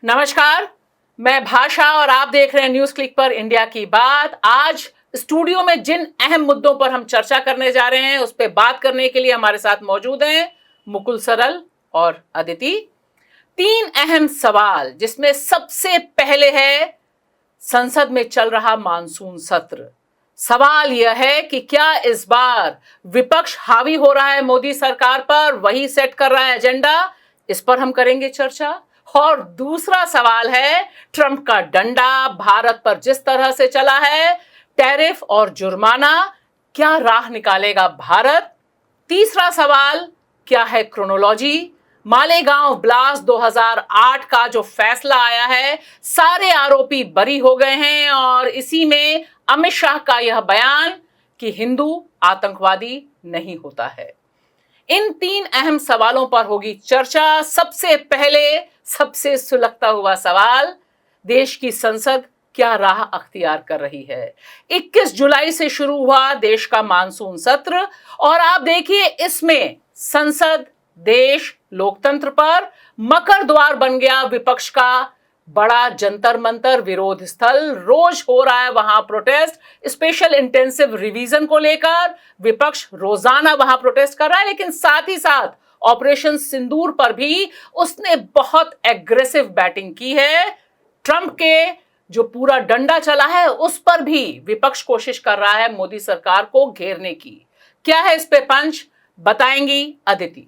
नमस्कार, मैं भाषा और आप देख रहे हैं न्यूज क्लिक पर इंडिया की बात। आज स्टूडियो में जिन अहम मुद्दों पर हम चर्चा करने जा रहे हैं उस पर बात करने के लिए हमारे साथ मौजूद हैं मुकुल सरल और अदिति। 3 अहम सवाल, जिसमें सबसे पहले है संसद में चल रहा मानसून सत्र। सवाल यह है कि क्या इस बार विपक्ष हावी हो रहा है मोदी सरकार पर, वही सेट कर रहा है एजेंडा? इस पर हम करेंगे चर्चा। और दूसरा सवाल है ट्रंप का डंडा भारत पर जिस तरह से चला है, टैरिफ और जुर्माना, क्या राह निकालेगा भारत? तीसरा सवाल, क्या है क्रोनोलॉजी? मालेगांव ब्लास्ट 2008 का जो फैसला आया है, सारे आरोपी बरी हो गए हैं और इसी में अमित शाह का यह बयान कि हिंदू आतंकवादी नहीं होता है। इन 3 अहम सवालों पर होगी चर्चा। सबसे पहले सबसे सुलगता हुआ सवाल, देश की संसद क्या राह अख्तियार कर रही है? 21 जुलाई से शुरू हुआ देश का मानसून सत्र और आप देखिए इसमें संसद, देश, लोकतंत्र पर मकर द्वार बन गया। विपक्ष का बड़ा जंतर मंतर विरोध स्थल, रोज हो रहा है वहां प्रोटेस्ट। स्पेशल इंटेंसिव रिवीजन को लेकर विपक्ष रोजाना वहां प्रोटेस्ट कर रहा है, लेकिन साथ ही साथ ऑपरेशन सिंदूर पर भी उसने बहुत एग्रेसिव बैटिंग की है। ट्रंप के जो पूरा डंडा चला है उस पर भी विपक्ष कोशिश कर रहा है मोदी सरकार को घेरने की। क्या है इस पे पंच, बताएंगी अदिति।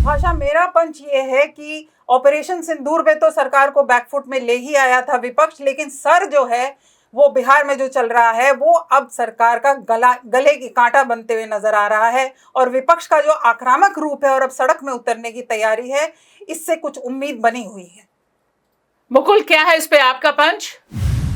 भाषा, मेरा पंच ये है कि ऑपरेशन सिंदूर में तो सरकार को बैकफुट में ले ही आया था विपक्ष, लेकिन सर जो है वो बिहार में जो चल रहा है वो अब सरकार का गले की कांटा बनते हुए नजर आ रहा है। और विपक्ष का जो आक्रामक रूप है और अब सड़क में उतरने की तैयारी है, इससे कुछ उम्मीद बनी हुई है। मुकुल, क्या है इस पे आपका पंच?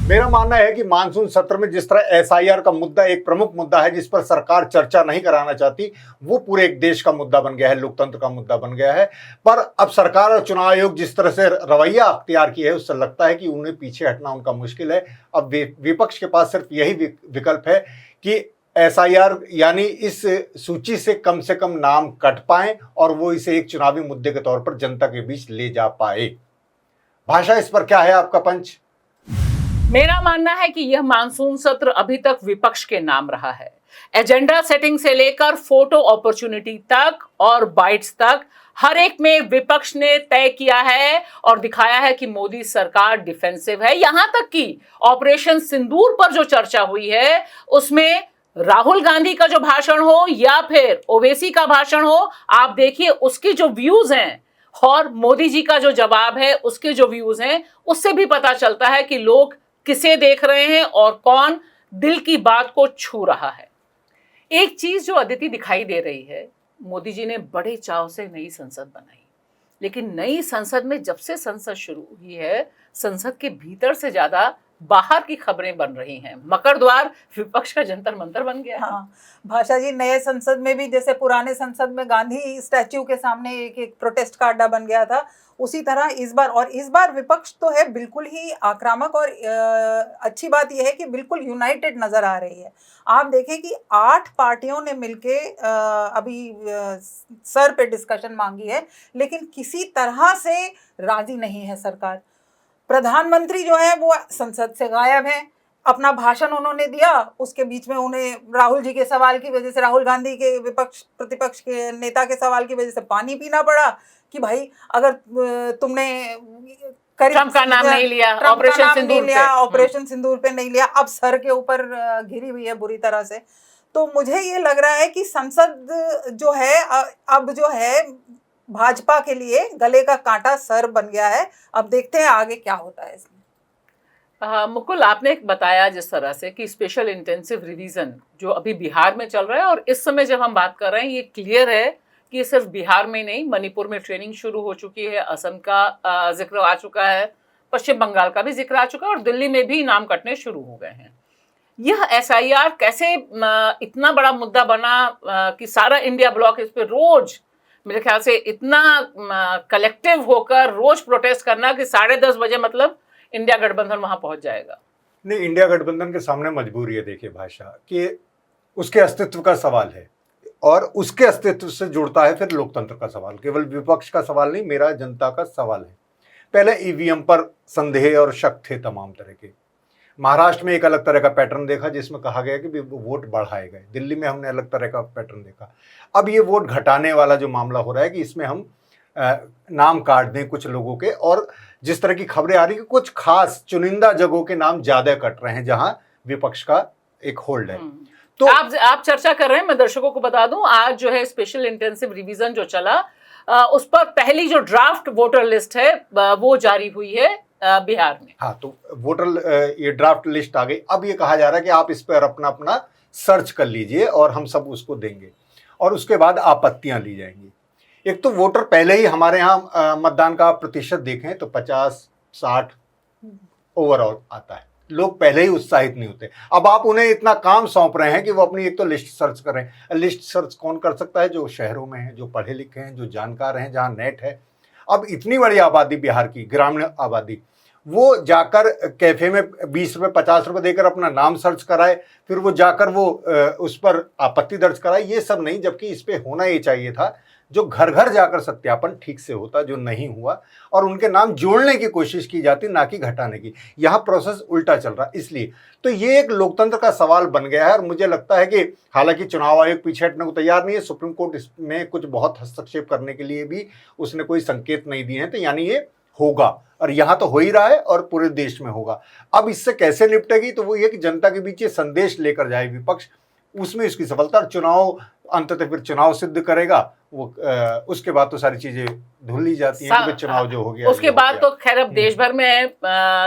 मेरा मानना है कि मानसून सत्र में जिस तरह एसआईआर का मुद्दा एक प्रमुख मुद्दा है जिस पर सरकार चर्चा नहीं कराना चाहती, वो पूरे एक देश का मुद्दा बन गया है, लोकतंत्र का मुद्दा बन गया है। पर अब सरकार और चुनाव आयोग जिस तरह से रवैया अख्तियार की है, उससे लगता है कि उन्हें पीछे हटना उनका मुश्किल है। अब विपक्ष के पास सिर्फ यही विकल्प है कि एसआईआर यानी इस सूची से कम नाम कट पाए और वो इसे एक चुनावी मुद्दे के तौर पर जनता के बीच ले जा पाए। भाषा, इस पर क्या है आपका पंच? मेरा मानना है कि यह मानसून सत्र अभी तक विपक्ष के नाम रहा है। एजेंडा सेटिंग से लेकर फोटो अपॉर्चुनिटी तक और बाइट्स तक हर एक में विपक्ष ने तय किया है और दिखाया है कि मोदी सरकार डिफेंसिव है। यहां तक कि ऑपरेशन सिंदूर पर जो चर्चा हुई है उसमें राहुल गांधी का जो भाषण हो या फिर ओवैसी का भाषण हो, आप देखिए उसकी जो व्यूज हैं और मोदी जी का जो जवाब है उसके जो व्यूज हैं, उससे भी पता चलता है कि लोग किसे देख रहे हैं और कौन दिल की बात को छू रहा है। एक चीज जो अदिति दिखाई दे रही है, मोदी जी ने बड़े चाव से नई संसद बनाई, लेकिन नई संसद में जब से संसद शुरू हुई है, संसद के भीतर से ज्यादा बाहर की खबरें बन रही हैं। मकर द्वार विपक्ष का जंतर मंतर बन गया। हाँ भाषा जी, नए संसद में भी जैसे पुराने संसद में गांधी स्टैच्यू के सामने एक प्रोटेस्ट का अड्डा बन गया था, उसी तरह इस बार विपक्ष तो है बिल्कुल ही आक्रामक। और अच्छी बात यह है कि बिल्कुल यूनाइटेड नजर आ रही है। आप देखें कि 8 पार्टियों ने मिलके अभी सर पे डिस्कशन मांगी है, लेकिन किसी तरह से राजी नहीं है सरकार। प्रधानमंत्री जो है वो संसद से गायब है। अपना भाषण उन्होंने दिया, उसके बीच में उन्हें राहुल जी के सवाल की वजह से, राहुल गांधी के प्रतिपक्ष के नेता के सवाल की वजह से पानी पीना पड़ा कि भाई अगर तुमने ट्रंप का नाम नहीं लिया, ऑपरेशन सिंदूर पे नहीं लिया, अब सर के ऊपर घिरी हुई है बुरी तरह से। तो मुझे ये लग रहा है कि संसद जो है अब जो है भाजपा के लिए गले का कांटा सर बन गया है। अब देखते हैं आगे क्या होता है इसमें। मुकुल, आपने एक बताया जिस तरह से कि स्पेशल इंटेंसिव रिवीजन जो अभी बिहार में चल रहा है, और इस समय जब हम बात कर रहे हैं ये क्लियर है कि सिर्फ बिहार में नहीं, मणिपुर में ट्रेनिंग शुरू हो चुकी है, असम का जिक्र आ चुका है, पश्चिम बंगाल का भी जिक्र आ चुका है और दिल्ली में भी नाम कटने शुरू हो गए हैं। यह एसआईआर कैसे इतना बड़ा मुद्दा बना कि सारा इंडिया ब्लॉक इस पे रोज, मेरे ख्याल से इतना कलेक्टिव होकर रोज प्रोटेस्ट करना कि 10:30 बजे मतलब इंडिया गठबंधन वहां पहुंच जाएगा। नहीं, इंडिया गठबंधन के सामने मजबूरी है। देखिए भाषा, कि उसके अस्तित्व का सवाल है और उसके अस्तित्व से जुड़ता है फिर लोकतंत्र का सवाल। केवल विपक्ष का सवाल नहीं, मेरा जनता का सवाल है। पहले ईवीएम पर संदेह और शक थे तमाम तरह के। महाराष्ट्र में एक अलग तरह का पैटर्न देखा जिसमें कहा गया कि वोट बढ़ाए गए। दिल्ली में हमने अलग तरह का पैटर्न देखा। अब ये वोट घटाने वाला जो मामला हो रहा है कि इसमें हम नाम काट दें कुछ लोगों के, और जिस तरह की खबरें आ रही है कि कुछ खास चुनिंदा जगहों के नाम ज्यादा कट रहे हैं जहां विपक्ष का एक होल्ड है। तो आप चर्चा कर रहे हैं, मैं दर्शकों को बता दूं, आज जो है स्पेशल इंटेंसिव रिवीजन जो चला उस पर पहली जो ड्राफ्ट वोटर लिस्ट है वो जारी हुई है बिहार में। हाँ, तो वोटर ये ड्राफ्ट लिस्ट आ गई। अब ये कहा जा रहा है कि आप इस पर अपना अपना सर्च कर लीजिए और हम सब उसको देंगे, और उसके बाद आपत्तियां ली जाएंगी। एक तो वोटर पहले ही हमारे यहाँ मतदान का प्रतिशत देखें तो 50-60 ओवरऑल आता है। लोग पहले ही उत्साहित नहीं होते। अब आप उन्हें इतना काम सौंप रहे हैं कि वो अपनी एक तो लिस्ट सर्च करें। लिस्ट सर्च कौन कर सकता है? जो शहरों में है, जो पढ़े लिखे हैं, जो जानकार हैं, जहाँ नेट है। अब इतनी बड़ी आबादी बिहार की, ग्रामीण आबादी, वो जाकर कैफे में 20 रुपये 50 रुपये देकर अपना नाम सर्च कराए, फिर वो जाकर वो उस पर आपत्ति दर्ज कराए, ये सब नहीं। जबकि इस पे होना ये चाहिए था जो घर घर जाकर सत्यापन ठीक से होता, जो नहीं हुआ, और उनके नाम जोड़ने की कोशिश की जाती, ना कि घटाने की। यहाँ प्रोसेस उल्टा चल रहा। इसलिए तो ये एक लोकतंत्र का सवाल बन गया है। और मुझे लगता है कि हालांकि चुनाव आयोग पीछे हटने को तैयार नहीं है, सुप्रीम कोर्ट इसमें कुछ बहुत हस्तक्षेप करने के लिए भी उसने कोई संकेत नहीं दिए हैं, तो यानी ये होगा, और यहाँ तो हो ही रहा है और पूरे देश में होगा। अब इससे कैसे निपटेगी? तो वो ये कि जनता के बीच ये संदेश लेकर जाए विपक्ष, उसमें इसकी सफलता। और चुनाव अंततः फिर चुनाव सिद्ध करेगा वो। उसके बाद तो सारी चीजें धुल ली जाती हैं कि चुनाव जो हो गया, उसके बाद तो खैर अब देश भर में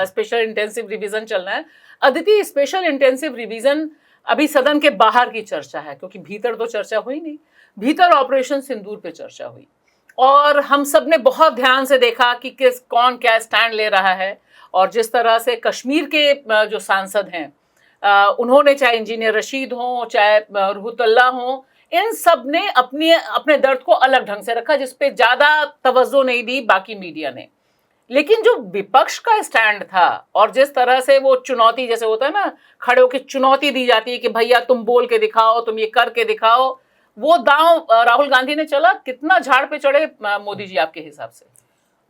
स्पेशल इंटेंसिव रिवीजन चलना है। अदिति, स्पेशल इंटेंसिव रिवीजन अभी सदन के बाहर की चर्चा है, क्योंकि भीतर तो चर्चा हुई नहीं। भीतर ऑपरेशन सिंदूर पे चर्चा हुई, और हम सब ने बहुत ध्यान से देखा कि कौन क्या स्टैंड ले रहा है। और जिस तरह से कश्मीर के जो सांसद हैं, उन्होंने, चाहे इंजीनियर रशीद हो, चाहे रुहुतुल्लाह हो, इन सब ने अपने दर्द को अलग ढंग से रखा, जिसपे ज्यादा तवज्जो नहीं दी बाकी मीडिया ने। लेकिन जो विपक्ष का स्टैंड था, और जिस तरह से वो चुनौती, जैसे होता है ना, खड़े होकर चुनौती दी जाती है कि भैया तुम बोल के दिखाओ, तुम ये करके दिखाओ, वो दांव राहुल गांधी ने चला। कितना झाड़ पे चढ़े मोदी जी आपके हिसाब से?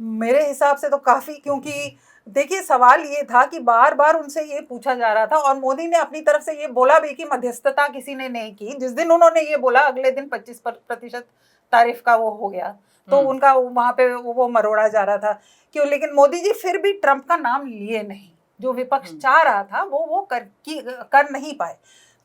मेरे हिसाब से तो काफी, क्योंकि देखिए सवाल ये था कि बार बार उनसे ये पूछा जा रहा था, और मोदी ने अपनी तरफ से ये बोला भी कि मध्यस्थता किसी ने नहीं की। जिस दिन उन्होंने ये बोला, अगले दिन 25% तारीफ का वो हो गया, तो उनका वहां पे वो मरोड़ा जा रहा था क्यों। लेकिन मोदी जी फिर भी ट्रंप का नाम लिए नहीं। जो विपक्ष चाह रहा था वो कर नहीं पाए।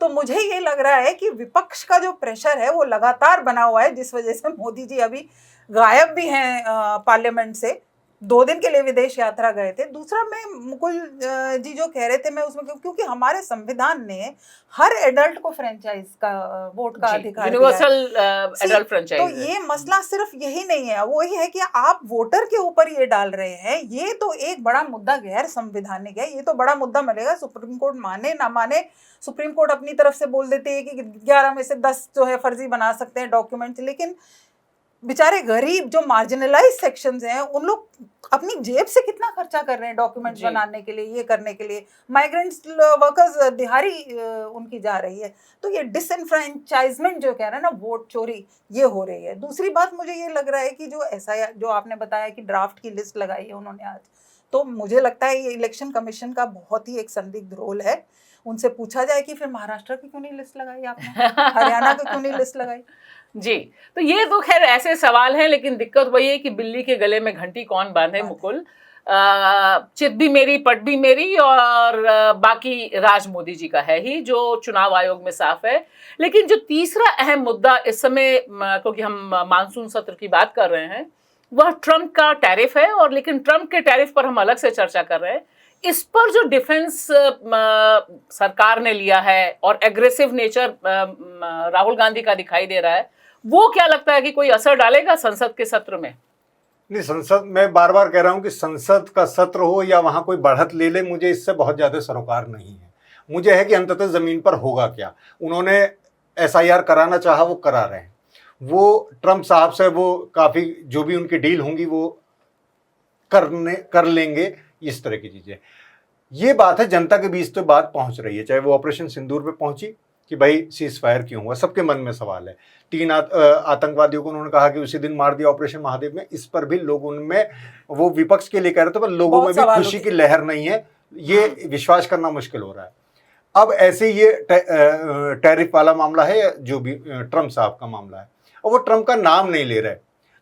तो मुझे ये लग रहा है कि विपक्ष का जो प्रेशर है वो लगातार बना हुआ है, जिस वजह से मोदी जी अभी गायब भी हैं पार्लियामेंट से। 2 दिन के लिए विदेश यात्रा गए थे। दूसरा, मैं मुकुल जी जो कह रहे थे, मैं उसमें, क्योंकि हमारे संविधान ने हर एडल्ट को फ्रेंचाइज का वोट का अधिकार दिया है, यूनिवर्सल एडल्ट फ्रेंचाइज। तो ये मसला सिर्फ यही नहीं है, वो ही है कि आप वोटर के ऊपर ये डाल रहे हैं। ये तो एक बड़ा मुद्दा गैर संवैधानिक है। ये तो बड़ा मुद्दा मिलेगा, सुप्रीम कोर्ट माने ना माने। सुप्रीम कोर्ट अपनी तरफ से बोल देती है कि 11 में से 10 जो है फर्जी बना सकते हैं डॉक्यूमेंट्स, लेकिन बेचारे गरीब जो मार्जिनलाइज सेक्शंस हैं, उन लोग अपनी जेब से कितना खर्चा कर रहे हैं डॉक्यूमेंट्स बनाने के लिए, ये करने के लिए। माइग्रेंट्स वर्कर्स, दिहाड़ी उनकी जा रही है। तो ये डिसएनफ्रेंचाइजमेंट जो कह रहे हैं ना, वोट चोरी, ये हो रही है। दूसरी बात, मुझे ये लग रहा है कि जो ऐसा जो आपने बताया कि ड्राफ्ट की लिस्ट लगाई है उन्होंने आज, तो मुझे लगता है ये इलेक्शन कमीशन का बहुत ही एक संदिग्ध रोल है। उनसे पूछा जाए कि फिर महाराष्ट्र की क्यों नहीं लिस्ट लगाई आपने, हरियाणा की क्यों नहीं लिस्ट लगाई? जी, तो ये तो खैर ऐसे सवाल हैं, लेकिन दिक्कत वही है कि बिल्ली के गले में घंटी कौन बांधे मुकुल। चित भी मेरी, पट भी मेरी, और बाकी राज मोदी जी का है ही, जो चुनाव आयोग में साफ है। लेकिन जो तीसरा अहम मुद्दा इस समय, क्योंकि हम मानसून सत्र की बात कर रहे हैं, वह ट्रंप का टैरिफ है। और लेकिन ट्रंप के टैरिफ पर हम अलग से चर्चा कर रहे हैं। इस पर जो डिफेंस सरकार ने लिया है और एग्रेसिव नेचर राहुल गांधी का दिखाई दे रहा है, वो क्या लगता है कि कोई असर डालेगा संसद के सत्र में? नहीं, संसद, मैं बार बार कह रहा हूं कि संसद का सत्र हो या वहां कोई बढ़त ले ले, मुझे इससे बहुत ज्यादा सरोकार नहीं है। मुझे है कि अंततः जमीन पर होगा क्या। उन्होंने SIR कराना चाहा, वो करा रहे हैं। वो ट्रंप साहब से वो काफी जो भी उनकी डील होंगी वो कर लेंगे, इस तरह की चीजें। ये बात है, जनता के बीच तो बात पहुंच रही है, चाहे वो ऑपरेशन सिंदूर पे पहुंची, कि भाई सीज फायर क्यों हुआ, सबके मन में सवाल है। 3 आतंकवादियों को उन्होंने कहा कि उसी दिन मार दिया ऑपरेशन महादेव में, इस पर भी लोग उनमें, वो विपक्ष के लिए कह रहे थे पर लोगों में भी खुशी की लहर नहीं है, ये विश्वास करना मुश्किल हो रहा है। अब ऐसे ये टैरिफ वाला मामला है, जो भी ट्रम्प साहब का मामला है, और वो ट्रम्प का नाम नहीं ले रहे,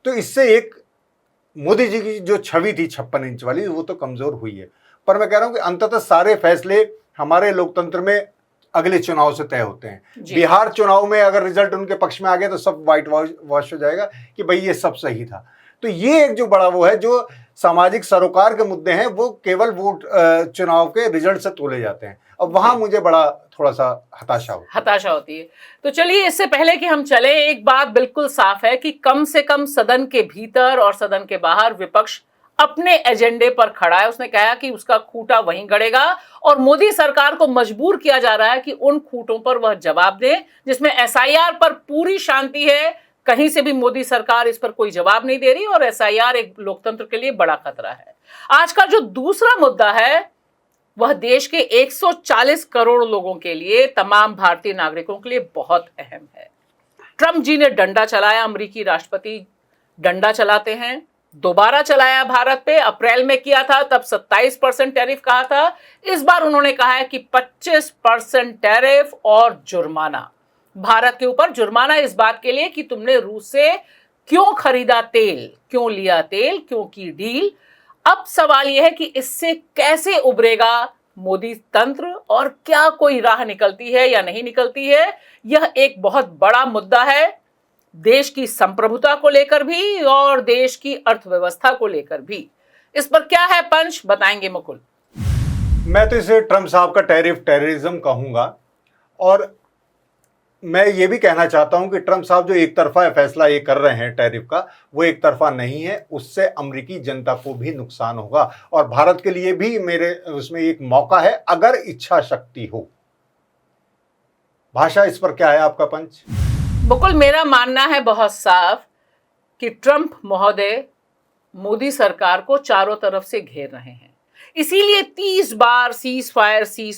तो इससे एक मोदी जी की जो छवि थी 56 इंच वाली, वो तो कमजोर हुई है। पर मैं कह रहा हूं कि अंततः सारे फैसले हमारे लोकतंत्र में अगले चुनाव से तय होते हैं। बिहार चुनाव में अगर रिजल्ट उनके पक्ष में आ गया तो सब व्हाइट वॉश हो जाएगा कि भाई ये सब सही था। तो ये एक जो बड़ा वो है, जो सामाजिक सरोकार के मुद्दे हैं, वो केवल वोट चुनाव के रिजल्ट से तोले जाते हैं। अब वहां मुझे बड़ा थोड़ा सा हताशा होती है। तो चलिए, इससे पहले कि हम चले, एक बात बिल्कुल साफ है कि कम से कम सदन के भीतर और सदन के बाहर विपक्ष अपने एजेंडे पर खड़ा है। उसने कहा कि उसका खूंटा वहीं गड़ेगा और मोदी सरकार को मजबूर किया जा रहा है कि उन खूंटों पर वह जवाब दे, जिसमें एसआईआर पर पूरी शांति है। कहीं से भी मोदी सरकार इस पर कोई जवाब नहीं दे रही और एसआईआर एक लोकतंत्र के लिए बड़ा खतरा है। आज का जो दूसरा मुद्दा है वह देश के 140 करोड़ लोगों के लिए, तमाम भारतीय नागरिकों के लिए बहुत अहम है। ट्रंप जी ने डंडा चलाया, अमेरिकी राष्ट्रपति डंडा चलाते हैं, दोबारा चलाया भारत पे। अप्रैल में किया था, तब 27% टैरिफ कहा था। इस बार उन्होंने कहा है कि 25% टैरिफ और जुर्माना, भारत के ऊपर जुर्माना इस बात के लिए कि तुमने रूस से क्यों खरीदा तेल, क्यों लिया तेल, क्यों की डील। अब सवाल यह है कि इससे कैसे उभरेगा मोदी तंत्र और क्या कोई राह निकलती है या नहीं निकलती है। यह एक बहुत बड़ा मुद्दा है, देश की संप्रभुता को लेकर भी और देश की अर्थव्यवस्था को लेकर भी। इस पर क्या है पंच, बताएंगे मुकुल। मैं तो इसे ट्रंप साहब का टैरिफ टेररिज्म कहूंगा, और मैं ये भी कहना चाहता हूं कि ट्रंप साहब जो एक तरफा फैसला ये कर रहे हैं टैरिफ का, वो एक तरफा नहीं है, उससे अमेरिकी जनता को भी नुकसान होगा और भारत के लिए भी मेरे उसमें एक मौका है, अगर इच्छा शक्ति हो। भाषा, इस पर क्या है आपका पंच? मुकुल, मेरा मानना है बहुत साफ कि ट्रंप महोदय मोदी सरकार को चारों तरफ से घेर रहे हैं। इसीलिए 30 बार सीज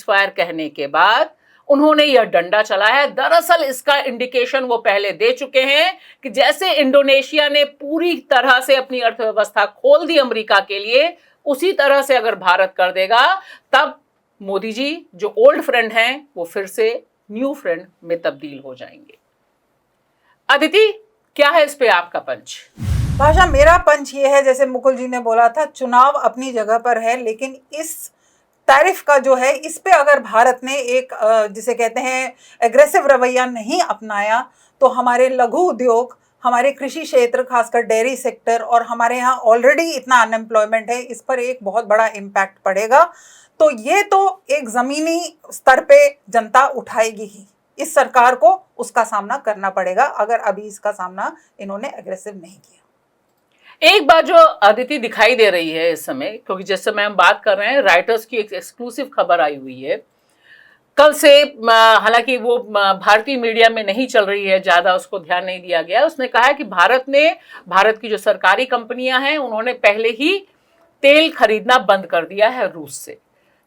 फायर कहने के बाद उन्होंने यह डंडा चलाया है। दरअसल इसका इंडिकेशन वो पहले दे चुके हैं कि जैसे इंडोनेशिया ने पूरी तरह से अपनी अर्थव्यवस्था खोल दी अमेरिका के लिए, उसी तरह से अगर भारत कर देगा, तब मोदी जी जो ओल्ड फ्रेंड हैं वो फिर से न्यू फ्रेंड में तब्दील हो जाएंगे। अदिति, क्या है इस पे आपका पंच? भाषा, मेरा पंच ये है, जैसे मुकुल जी ने बोला था, चुनाव अपनी जगह पर है, लेकिन इस टैरिफ का जो है, इस पे अगर भारत ने एक जिसे कहते हैं एग्रेसिव रवैया नहीं अपनाया, तो हमारे लघु उद्योग, हमारे कृषि क्षेत्र, खासकर डेयरी सेक्टर, और हमारे यहाँ ऑलरेडी इतना अनएम्प्लॉयमेंट है, इस पर एक बहुत बड़ा इम्पैक्ट पड़ेगा। तो ये तो एक ज़मीनी स्तर पे जनता उठाएगी ही, इस सरकार को उसका सामना करना पड़ेगा, अगर अभी इसका सामना इन्होंने एग्रेसिव नहीं किया। एक बात जो अदिति दिखाई दे रही है इस समय, क्योंकि जिस समय हम बात कर रहे हैं, राइटर्स की एक एक्सक्लूसिव खबर आई हुई है कल से, हालांकि वो भारतीय मीडिया में नहीं चल रही है, ज़्यादा उसको ध्यान नहीं दिया गया। उसने कहा है कि भारत की जो सरकारी कंपनियां हैं, उन्होंने पहले ही तेल खरीदना बंद कर दिया है रूस से,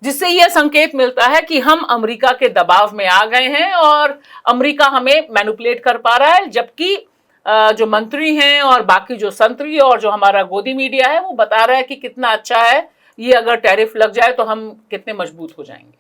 जिससे यह संकेत मिलता है कि हम अमेरिका के दबाव में आ गए हैं और अमेरिका हमें मैनिपुलेट कर पा रहा है। जबकि जो मंत्री हैं और बाकी जो संतरी और जो हमारा गोदी मीडिया है, वो बता रहा है कि कितना अच्छा है ये, अगर टैरिफ लग जाए तो हम कितने मजबूत हो जाएंगे।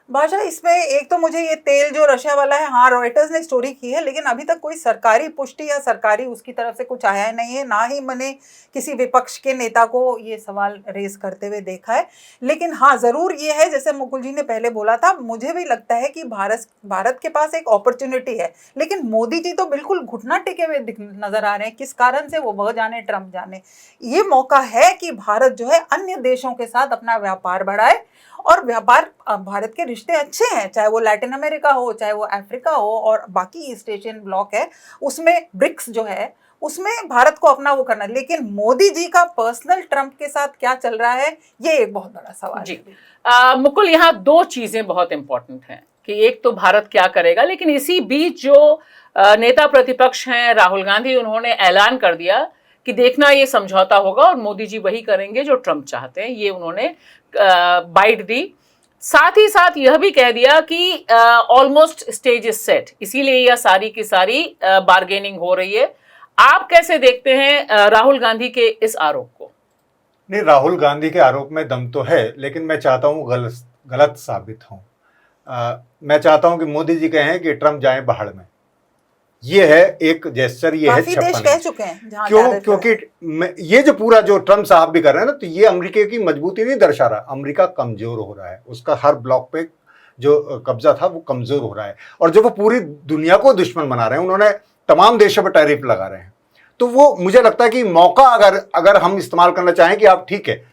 भाषा, इसमें एक तो मुझे ये तेल जो रशिया वाला है, हाँ रॉयटर्स ने स्टोरी की है, लेकिन अभी तक कोई सरकारी पुष्टि या सरकारी उसकी तरफ से कुछ आया नहीं है, ना ही मैंने किसी विपक्ष के नेता को ये सवाल रेज करते हुए देखा है। लेकिन हाँ, ज़रूर ये है, जैसे मुकुल जी ने पहले बोला था, मुझे भी लगता है कि भारत के पास एक अपॉर्चुनिटी है, लेकिन मोदी जी तो बिल्कुल घुटना टेके हुए नजर आ रहे हैं। किस कारण से, वो जाने, ट्रंप जाने। ये मौका है कि भारत जो है अन्य देशों के साथ अपना व्यापार बढ़ाए, और व्यापार, भारत के रिश्ते अच्छे हैं, चाहे वो लैटिन अमेरिका हो, चाहे वो अफ्रीका हो, और बाकी ईस्ट एशियन ब्लॉक है, उसमें ब्रिक्स जो है, उसमें भारत को अपना वो करना। लेकिन मोदी जी का पर्सनल ट्रंप के साथ क्या चल रहा है, ये एक बहुत बड़ा सवाल जी। है। मुकुल, यहाँ दो चीजें बहुत इंपॉर्टेंट हैं कि एक तो भारत क्या करेगा, लेकिन इसी बीच जो नेता प्रतिपक्ष हैं राहुल गांधी, उन्होंने ऐलान कर दिया कि देखना ये समझौता होगा और मोदी जी वही करेंगे जो ट्रंप चाहते हैं। ये उन्होंने बाइट दी। साथ ही साथ यह भी कह दिया कि ऑलमोस्ट स्टेज इज सेट, इसीलिए यह सारी की सारी बार्गेनिंग हो रही है। आप कैसे देखते हैं राहुल गांधी के इस आरोप को? नहीं, राहुल गांधी के आरोप में दम तो है, लेकिन मैं चाहता हूँ गलत साबित हूँ। मैं चाहता हूँ कि मोदी जी कहें कि ट्रम्प जाए बाहर में। ये है एक जेस्चर, ये है काफी देश कह चुके हैं जहां क्यों? क्योंकि ये जो पूरा जो ट्रम्प साहब भी कर रहे हैं ना, तो ये अमेरिका की मजबूती नहीं दर्शा रहा। अमेरिका कमजोर हो रहा है, उसका हर ब्लॉक पे जो कब्जा था वो कमजोर हो रहा है, और जो वो पूरी दुनिया को दुश्मन बना रहे हैं, उन्होंने तमाम देशों पर टैरिफ लगा रहे हैं। तो वो मुझे लगता है कि मौका अगर हम इस्तेमाल करना चाहें कि आप ठीक है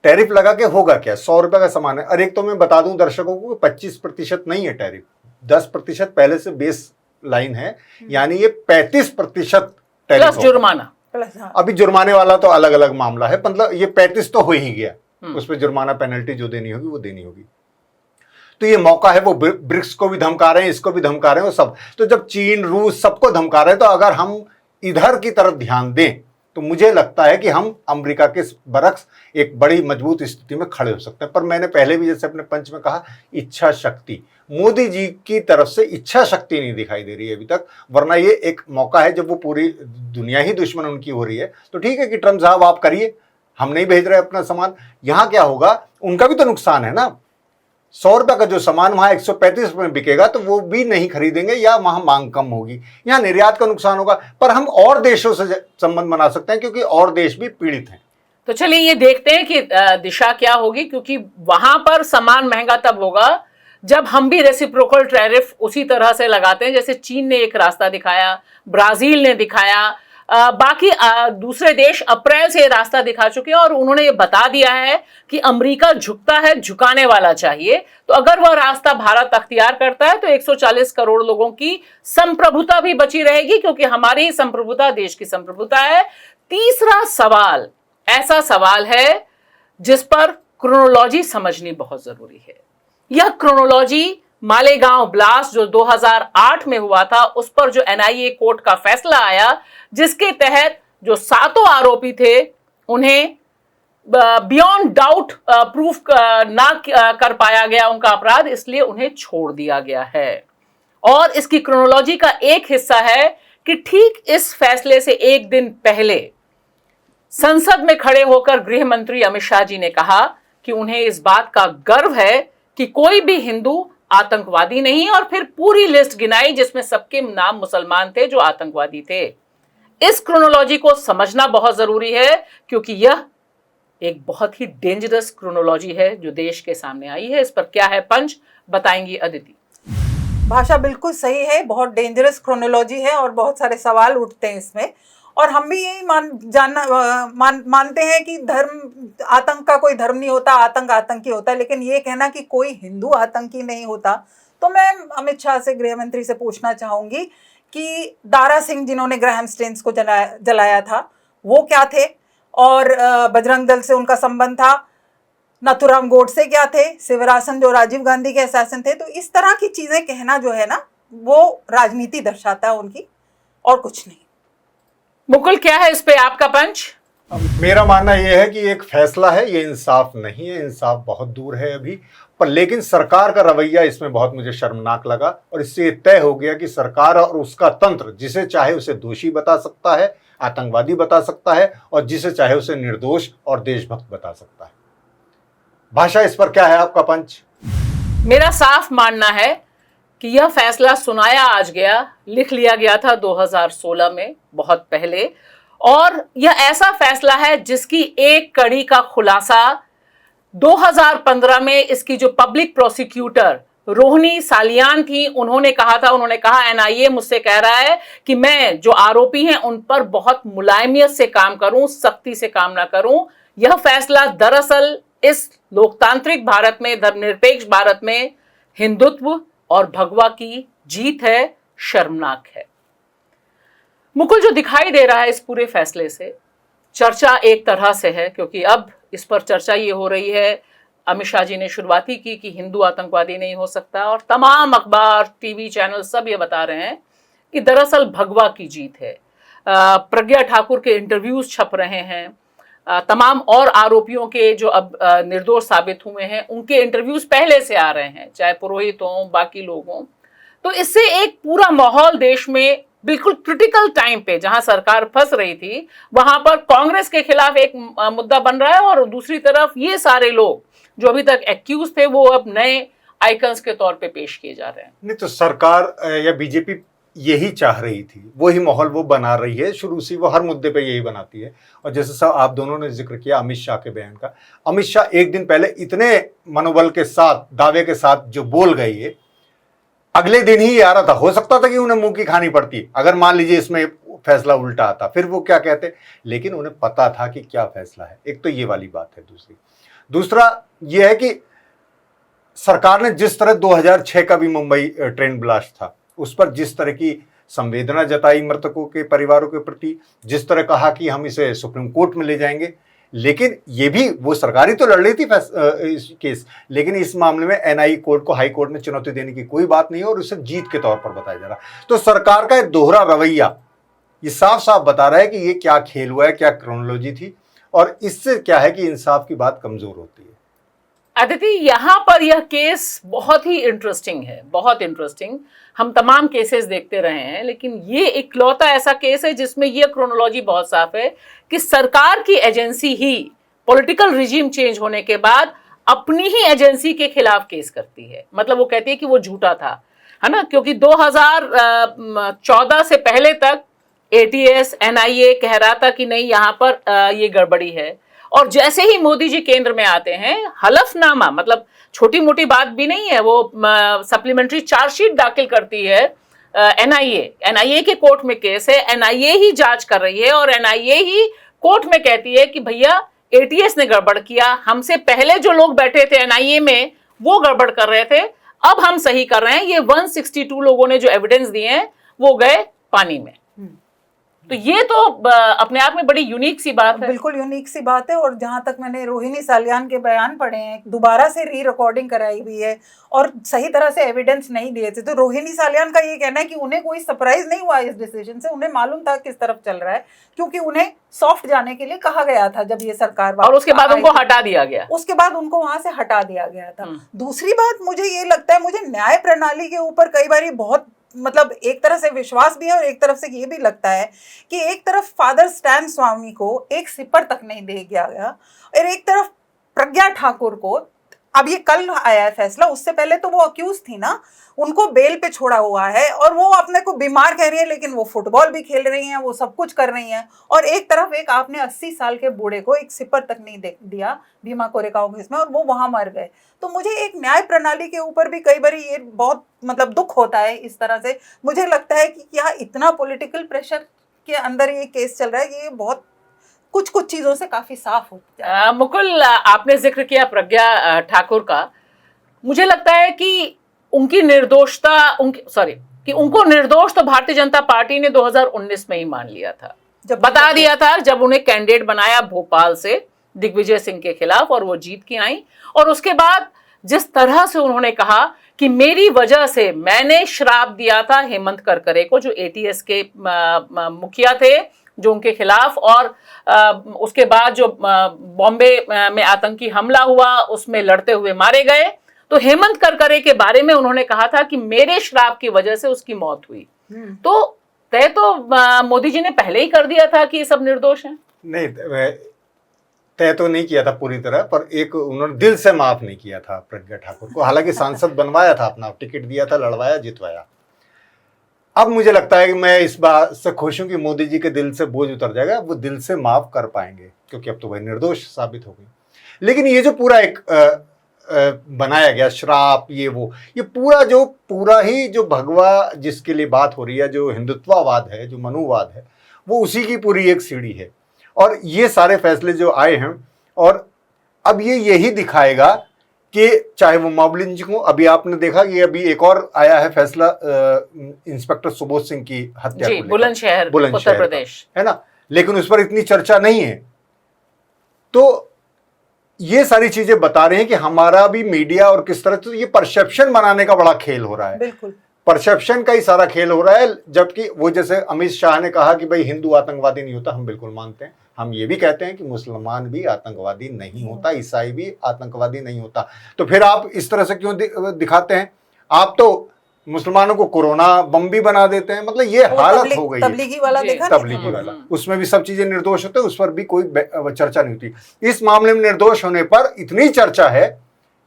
टैरिफ लगा के होगा क्या, 100 रुपए का सामान है। और एक तो मैं बता दूं दर्शकों को 25% नहीं है टैरिफ, 10% पहले से बेस लाइन है, यानी ये 35% टैरिफ प्लस जुर्माना। अभी जुर्माने वाला तो अलग अलग मामला है, मतलब ये 35 तो हो ही गया, उस पर जुर्माना पेनल्टी जो देनी होगी वो देनी होगी। तो ये मौका है, वो ब्रिक्स को भी धमका रहे हैं, इसको भी धमका रहे हैं, वो सब। तो जब चीन रूस सबको धमका रहे हैं, तो अगर हम इधर की तरफ ध्यान दें तो मुझे लगता है कि हम अमेरिका के बरक्स एक बड़ी मजबूत स्थिति में खड़े हो सकते हैं। पर मैंने पहले भी जैसे अपने पंच में कहा, इच्छा शक्ति, मोदी जी की तरफ से इच्छा शक्ति नहीं दिखाई दे रही है अभी तक। वरना ये एक मौका है, जब वो पूरी दुनिया ही दुश्मन उनकी हो रही है, तो ठीक है कि ट्रम्प साहब आप करिए, हम नहीं भेज रहे अपना सामान। यहाँ क्या होगा, उनका भी तो नुकसान है ना। 100 रुपए का जो सामान वहां 135 रुपए में बिकेगा, तो वो भी नहीं खरीदेंगे, या वहां मांग कम होगी, यहाँ निर्यात का नुकसान होगा। पर हम और देशों से संबंध बना सकते हैं, क्योंकि और देश भी पीड़ित हैं। तो चलिए ये देखते हैं कि दिशा क्या होगी, क्योंकि वहां पर सामान महंगा तब होगा जब हम भी रेसिप्रोकल टैरिफ उसी तरह से लगाते हैं जैसे चीन ने एक रास्ता दिखाया, ब्राजील ने दिखाया, बाकी दूसरे देश अप्रैल से रास्ता दिखा चुके हैं, और उन्होंने ये बता दिया है कि अमेरिका झुकता है, झुकाने वाला चाहिए। तो अगर वह रास्ता भारत अख्तियार करता है तो 140 करोड़ लोगों की संप्रभुता भी बची रहेगी, क्योंकि हमारी ही संप्रभुता देश की संप्रभुता है। तीसरा सवाल ऐसा सवाल है जिस पर क्रोनोलॉजी समझनी बहुत जरूरी है। यह क्रोनोलॉजी मालेगांव ब्लास्ट जो 2008 में हुआ था, उस पर जो एनआईए कोर्ट का फैसला आया, जिसके तहत जो 7 आरोपी थे उन्हें बियॉन्ड डाउट प्रूफ ना कर पाया गया उनका अपराध, इसलिए उन्हें छोड़ दिया गया है। और इसकी क्रोनोलॉजी का एक हिस्सा है कि ठीक इस फैसले से एक दिन पहले संसद में खड़े होकर गृह मंत्री अमित शाह जी ने कहा कि उन्हें इस बात का गर्व है कि कोई भी हिंदू आतंकवादी नहीं, और फिर पूरी लिस्ट गिनाई जिसमें सबके नाम मुसलमान थे जो आतंकवादी थे। इस क्रोनोलॉजी को समझना बहुत जरूरी है, क्योंकि यह एक बहुत ही डेंजरस क्रोनोलॉजी है जो देश के सामने आई है। इस पर क्या है पंच, बताएंगी अदिति। भाषा बिल्कुल सही है, बहुत डेंजरस क्रोनोलॉजी है और बहुत सारे सवाल उठते हैं इसमें। और हम भी यही मानते हैं कि धर्म, आतंक का कोई धर्म नहीं होता, आतंक आतंकी होता है। लेकिन ये कहना कि कोई हिंदू आतंकी नहीं होता, तो मैं अमित शाह से, गृह मंत्री से पूछना चाहूंगी कि दारा सिंह जिन्होंने ग्राहम स्टेन्स को जलाया था, वो क्या थे, और बजरंग दल से उनका संबंध था, नाथुराम गोडसे क्या थे, शिवरासन जो राजीव गांधी के असैसिन थे। तो इस तरह की चीजें कहना जो है ना, वो राजनीति दर्शाता है उनकी, और कुछ नहीं। मुकुल, क्या है इस पे आपका पंच? मेरा मानना यह है कि एक फैसला है, ये इंसाफ नहीं है, इंसाफ बहुत दूर है अभी। पर लेकिन सरकार का रवैया इसमें बहुत मुझे शर्मनाक लगा, और इससे ये तय हो गया कि सरकार और उसका तंत्र जिसे चाहे उसे दोषी बता सकता है, आतंकवादी बता सकता है, और जिसे चाहे उसे निर्दोष और देशभक्त बता सकता है। भाषा, इस पर क्या है आपका पंच? मेरा साफ मानना है कि यह फैसला सुनाया आज गया, लिख लिया गया था 2016 में, बहुत पहले, और यह ऐसा फैसला है जिसकी एक कड़ी का खुलासा 2015 में इसकी जो पब्लिक प्रोसिक्यूटर रोहिणी सालियान थी, उन्होंने कहा एनआईए मुझसे कह रहा है कि मैं जो आरोपी हैं उन पर बहुत मुलायमियत से काम करूं, सख्ती से काम ना करूं। यह फैसला दरअसल इस लोकतांत्रिक भारत में, धर्मनिरपेक्ष भारत में हिंदुत्व और भगवा की जीत है, शर्मनाक है। मुकुल, जो दिखाई दे रहा है इस पूरे फैसले से, चर्चा एक तरह से है, क्योंकि अब इस पर चर्चा ये हो रही है, अमित शाह जी ने शुरुआत ही की कि हिंदू आतंकवादी नहीं हो सकता, और तमाम अखबार, टीवी चैनल सब ये बता रहे हैं कि दरअसल भगवा की जीत है। प्रज्ञा ठाकुर के इंटरव्यूज छप रहे हैं, तमाम और आरोपियों के जो अब निर्दोष साबित हुए हैं उनके इंटरव्यूज पहले से आ रहे हैं, चाहे पुरोहित हों बाकी लोग हों। तो इससे एक पूरा माहौल देश में बिल्कुल क्रिटिकल टाइम पे जहां सरकार फंस रही थी वहां पर कांग्रेस के खिलाफ एक मुद्दा बन रहा है, और दूसरी तरफ ये सारे लोग जो अभी तक एक्यूज थे वो अब नए आइकन्स के तौर पे पेश किए जा रहे हैं। नहीं तो सरकार या बीजेपी यही चाह रही थी, वही माहौल वो बना रही है शुरू से, वो हर मुद्दे पे यही बनाती है। और जैसे सब आप दोनों ने जिक्र किया अमित शाह के बयान का, अमित शाह एक दिन पहले इतने मनोबल के साथ दावे के साथ जो बोल गए, ये अगले दिन ही आ रहा था। हो सकता था कि उन्हें मुंह की खानी पड़ती अगर मान लीजिए इसमें फैसला उल्टा आता, फिर वो क्या कहते, लेकिन उन्हें पता था कि क्या फैसला है। एक तो ये वाली बात है। दूसरा ये है कि सरकार ने जिस तरह 2006 का भी मुंबई ट्रेन ब्लास्ट था उस पर जिस तरह की संवेदना जताई मृतकों के परिवारों के प्रति, जिस तरह कहा कि हम इसे सुप्रीम कोर्ट में ले जाएंगे, लेकिन ये भी वो सरकारी तो लड़ रही थी इस केस, लेकिन इस मामले में एनआई कोर्ट को हाई कोर्ट में चुनौती देने की कोई बात नहीं है और उसे जीत के तौर पर बताया जा रहा। तो सरकार का एक दोहरा रवैया ये साफ साफ बता रहा है कि ये क्या खेल हुआ है, क्या क्रोनोलॉजी थी, और इससे क्या है कि इंसाफ की बात कमजोर होती है। अदिति, यहाँ पर यह केस बहुत ही इंटरेस्टिंग है, बहुत इंटरेस्टिंग। हम तमाम केसेस देखते रहे हैं, लेकिन ये इकलौता ऐसा केस है जिसमें यह क्रोनोलॉजी बहुत साफ है कि सरकार की एजेंसी ही पॉलिटिकल रिजीम चेंज होने के बाद अपनी ही एजेंसी के खिलाफ केस करती है। मतलब वो कहती है कि वो झूठा था, है ना, क्योंकि 2014 से पहले तक एटीएस एनआईए कह रहा था कि नहीं यहाँ पर ये गड़बड़ी है, और जैसे ही मोदी जी केंद्र में आते हैं हलफनामा, मतलब छोटी मोटी बात भी नहीं है, वो सप्लीमेंट्री चार्जशीट दाखिल करती है एनआईए के कोर्ट में केस है, एनआईए ही जांच कर रही है और एनआईए ही कोर्ट में कहती है कि भैया एटीएस ने गड़बड़ किया, हमसे पहले जो लोग बैठे थे एनआईए में वो गड़बड़ कर रहे थे, अब हम सही कर रहे हैं। ये 162 लोगों ने जो एविडेंस दिए हैं वो गए पानी में। तो ये तो अपने आप में बड़ी यूनिक सी बात है, बिल्कुल यूनिक सी बात है। और जहां तक मैंने रोहिणी सालियान के बयान पढ़े हैं, दोबारा से री रिकॉर्डिंग कराई हुई है और सही तरह से एविडेंस नहीं दिए थे, तो रोहिणी सालियान का ये कहना है कि उन्हें कोई सरप्राइज नहीं हुआ इस डिसीजन से, उन्हें मालूम था किस तरफ चल रहा है, क्योंकि उन्हें सॉफ्ट जाने के लिए कहा गया था जब ये सरकार, और उसके बाद उनको हटा दिया गया, उसके बाद उनको वहां से हटा दिया गया था। दूसरी बात मुझे ये लगता है, मुझे न्याय प्रणाली के ऊपर कई बार बहुत मतलब एक तरह से विश्वास भी है और एक तरफ से ये भी लगता है कि एक तरफ फादर स्टैन स्वामी को एक सिपर तक नहीं दे दिया गया और एक तरफ प्रज्ञा ठाकुर को, अब ये कल आया है फैसला, उससे पहले तो वो अक्यूज थी ना, उनको बेल पे छोड़ा हुआ है और वो अपने को बीमार कह रही है, लेकिन वो फुटबॉल भी खेल रही हैं, वो सब कुछ कर रही हैं, और एक तरफ एक आपने 80 साल के बूढ़े को एक सिपर तक नहीं दिया भीमा कोरेगांव केस में और वो वहां मर गए। तो मुझे एक न्याय प्रणाली के ऊपर भी कई बार ये बहुत मतलब दुख होता है इस तरह से। मुझे लगता है कि क्या इतना पॉलिटिकल प्रेशर के अंदर ये केस चल रहा है कि ये बहुत कुछ चीजों से काफी साफ हो जाता है। मुकुल, आपने जिक्र किया प्रज्ञा ठाकुर का, मुझे लगता है कि उनकी निर्दोषता उनको निर्दोष तो भारतीय जनता पार्टी ने 2019 में ही मान लिया था, जब बता दिया था, जब उन्हें कैंडिडेट बनाया भोपाल से दिग्विजय सिंह के खिलाफ और वो जीत के आई, और उसके बाद जिस तरह से उन्होंने कहा कि मेरी वजह से मैंने श्राप दिया था हेमंत करकरे को, जो एटीएस के मुखिया थे, जो उनके खिलाफ, और उसके बाद जो बॉम्बे में आतंकी हमला हुआ उसमें लड़ते हुए मारे गए, तो हेमंत करकरे के बारे में उन्होंने कहा था कि मेरे श्राप की वजह से उसकी मौत हुई। तो तय तो मोदी जी ने पहले ही कर दिया था कि ये सब निर्दोष हैं। नहीं, तय तो नहीं किया था पूरी तरह, पर एक उन्होंने दिल से माफ नहीं किया था प्रज्ञा ठाकुर को। हालांकि सांसद बनवाया था, अपना टिकट दिया था, लड़वाया, जितवाया। अब मुझे लगता है कि मैं इस बात से खुश हूं कि मोदी जी के दिल से बोझ उतर जाएगा, वो दिल से माफ कर पाएंगे, क्योंकि अब तो वह निर्दोष साबित हो गई। लेकिन ये जो पूरा एक बनाया गया श्राप, ये पूरा ही जो भगवा जिसके लिए बात हो रही है, जो हिंदुत्ववाद है, जो मनुवाद है, वो उसी की पूरी एक सीढ़ी है। और ये सारे फैसले जो आए हैं, और अब ये यही दिखाएगा कि चाहे वो मॉब लिंचिंग हो, अभी आपने देखा कि अभी एक और आया है फैसला इंस्पेक्टर सुबोध सिंह की हत्या को लेकर, बुलंदशहर उत्तर प्रदेश, है ना, लेकिन उस पर इतनी चर्चा नहीं है। तो ये सारी चीजें बता रहे हैं कि हमारा भी मीडिया और किस तरह से ये परसेप्शन बनाने का बड़ा खेल हो रहा है। बिल्कुल। परसेप्शन का ही सारा खेल हो रहा है। जबकि वो जैसे अमित शाह ने कहा कि भाई हिंदू आतंकवादी नहीं होता, हम बिल्कुल मानते हैं। हम ये भी कहते हैं कि मुसलमान भी आतंकवादी नहीं होता, ईसाई भी आतंकवादी नहीं होता। तो फिर आप इस तरह से क्यों दिखाते हैं? आप तो मुसलमानों को कोरोना बम भी बना देते हैं। मतलब ये हालत हो गई है। तबलीगी वाला देखा, तबलीगी वाला, उसमें भी सब चीजें निर्दोष होते हैं, उस पर भी कोई चर्चा नहीं होती। इस मामले में निर्दोष होने पर इतनी चर्चा है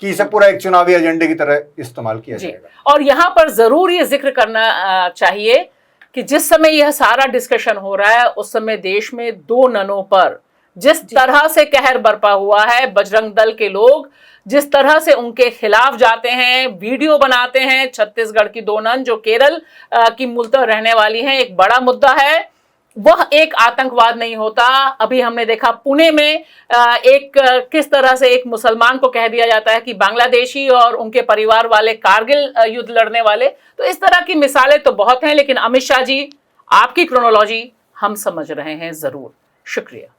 कि इसे पूरा एक चुनावी एजेंडे की तरह इस्तेमाल किया जाएगा। और यहाँ पर जरूर ये जिक्र करना चाहिए कि जिस समय यह सारा डिस्कशन हो रहा है उस समय देश में 2 ननों पर जिस तरह से कहर बरपा हुआ है, बजरंग दल के लोग जिस तरह से उनके खिलाफ जाते हैं, वीडियो बनाते हैं। छत्तीसगढ़ की 2 नन जो केरल की मूलतः रहने वाली हैं, एक बड़ा मुद्दा है, वह एक आतंकवाद नहीं होता। अभी हमने देखा पुणे में किस तरह से एक मुसलमान को कह दिया जाता है कि बांग्लादेशी और उनके परिवार वाले कारगिल युद्ध लड़ने वाले। तो इस तरह की मिसालें तो बहुत हैं, लेकिन अमित शाह जी, आपकी क्रोनोलॉजी हम समझ रहे हैं जरूर। शुक्रिया।